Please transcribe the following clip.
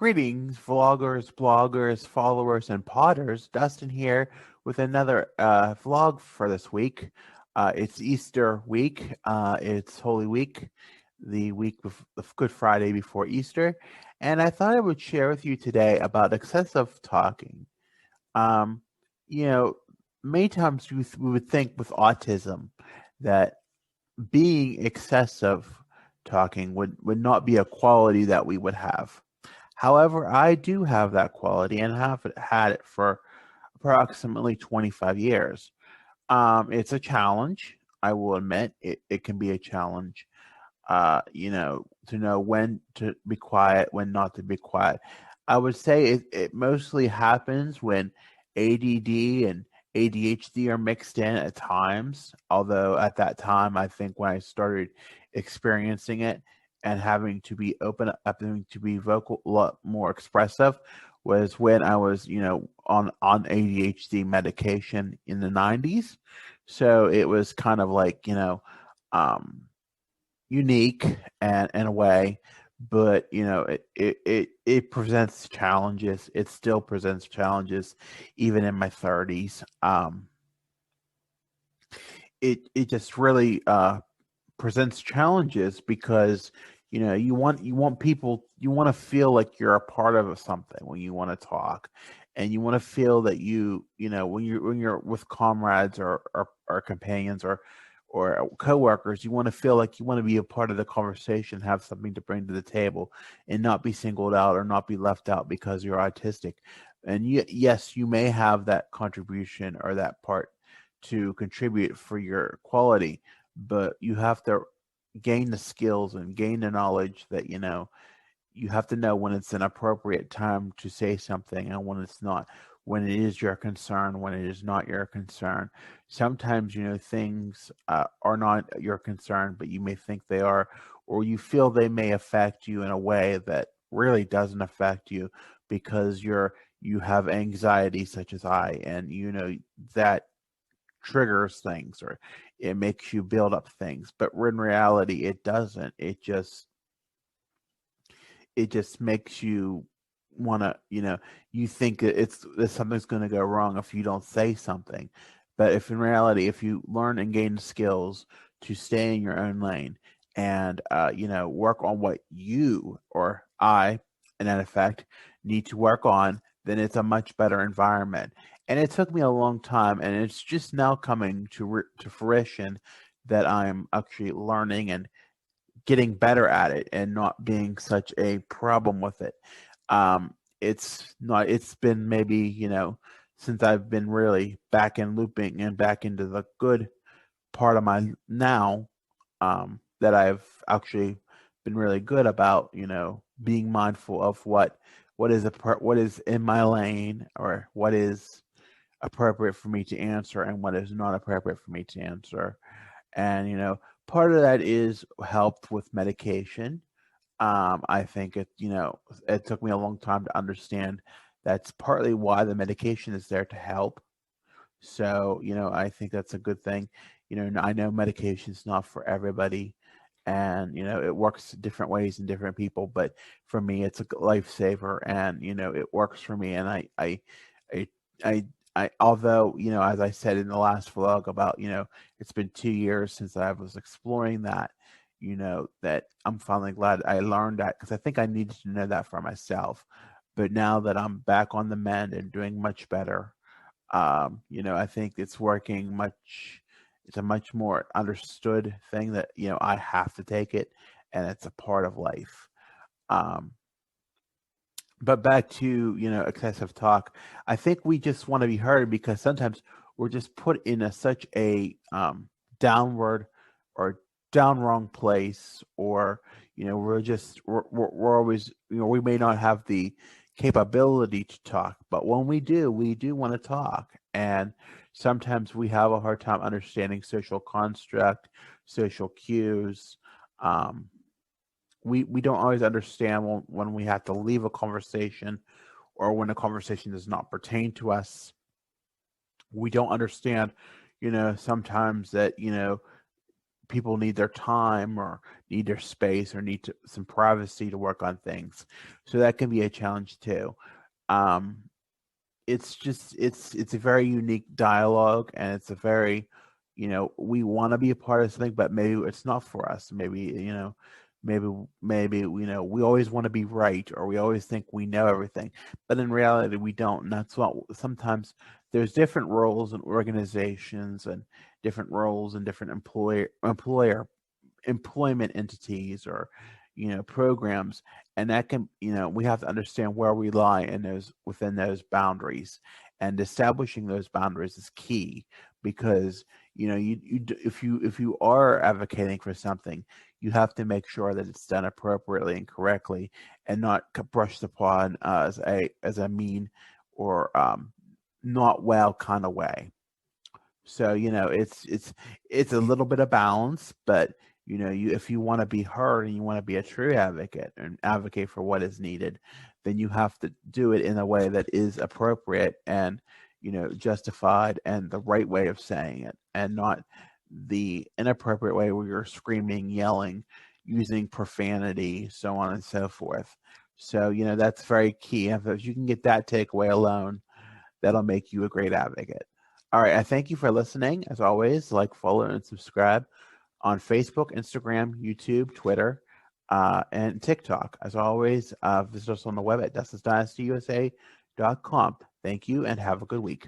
Greetings, vloggers, bloggers, followers, and potters. Dustin here with another vlog for this week. It's Easter week. It's Holy Week, the week of Good Friday before Easter. And I thought I would share with you today about excessive talking. Um, you know, many times we would think with autism that being excessive talking would not be a quality that we would have. However, I do have that quality and have had it for approximately 25 years. It's a challenge. I will admit it can be a challenge, to know when to be quiet, when not to be quiet. I would say it mostly happens when ADD and ADHD are mixed in at times. Although at that time, I think when I started experiencing it and having to be open, having to be vocal, a lot more expressive, was when I was, on ADHD medication in the 90s. So it was kind of like, um, unique and in a way, but it presents challenges. It still presents challenges even in my 30s. It just really presents challenges because you want to feel like you're a part of something when you want to talk, and you want to feel that when you're with comrades or companions or coworkers, you want to feel like you want to be a part of the conversation, have something to bring to the table, and not be singled out or not be left out because you're autistic. And yes, you may have that contribution or that part to contribute for your quality, but you have to gain the skills and gain the knowledge that you have to know when it's an appropriate time to say something and when it's not, when it is your concern, when it is not your concern. Sometimes things are not your concern, but you may think they are, or you feel they may affect you in a way that really doesn't affect you because you have anxiety such as I, and that triggers things, or it makes you build up things, but in reality it doesn't. It just makes you want to, you think that something's going to go wrong if you don't say something. But if in reality, if you learn and gain the skills to stay in your own lane and work on what you or I, in that effect, need to work on, then it's a much better environment. And it took me a long time, and it's just now coming to fruition that I'm actually learning and getting better at it and not being such a problem with it. It's been maybe, since I've been really back in looping and back into the good part of my now, that I've actually been really good about, being mindful of what is in my lane, or what is appropriate for me to answer and what is not appropriate for me to answer. And part of that is helped with medication. I think it took me a long time to understand that's partly why the medication is there to help. So I think that's a good thing. I know medication's not for everybody, and it works different ways in different people, but for me it's a lifesaver, and it works for me. And I I although, as I said in the last vlog about, it's been 2 years since I was exploring that, that I'm finally glad I learned that, because I think I needed to know that for myself. But now that I'm back on the mend and doing much better, I think it's a much more understood thing that, I have to take it, and it's a part of life. Um, but back to, excessive talk. I think we just want to be heard because sometimes we're just put in such a downward or down wrong place, or we're always, we may not have the capability to talk, but when we do want to talk. And sometimes we have a hard time understanding social construct, social cues. um, we don't always understand when we have to leave a conversation, or when a conversation does not pertain to us. We don't understand, sometimes that, people need their time or need their space or some privacy to work on things. So that can be a challenge too. Um, it's just it's a very unique dialogue, and it's a very, we want to be a part of something, but maybe it's not for us. Maybe, maybe we always want to be right, or we always think we know everything, but in reality we don't. And that's what sometimes there's different roles in organizations, and different roles in different employment entities, or programs, and that can, we have to understand where we lie in those, within those boundaries, and establishing those boundaries is key, because if you are advocating for something, you have to make sure that it's done appropriately and correctly, and not brushed upon as a mean, or not well kind of way. So it's a little bit of balance, but if you want to be heard and you want to be a true advocate and advocate for what is needed, then you have to do it in a way that is appropriate and justified, and the right way of saying it, and not the inappropriate way where you're screaming, yelling, using profanity, so on and so forth. So that's very key. If you can get that takeaway alone, that'll make you a great advocate. All right. I thank you for listening. As always, like, follow, and subscribe on Facebook, Instagram, YouTube, Twitter, and TikTok. As always, visit us on the web at DustinDynastyUSA.com. Thank you, and have a good week.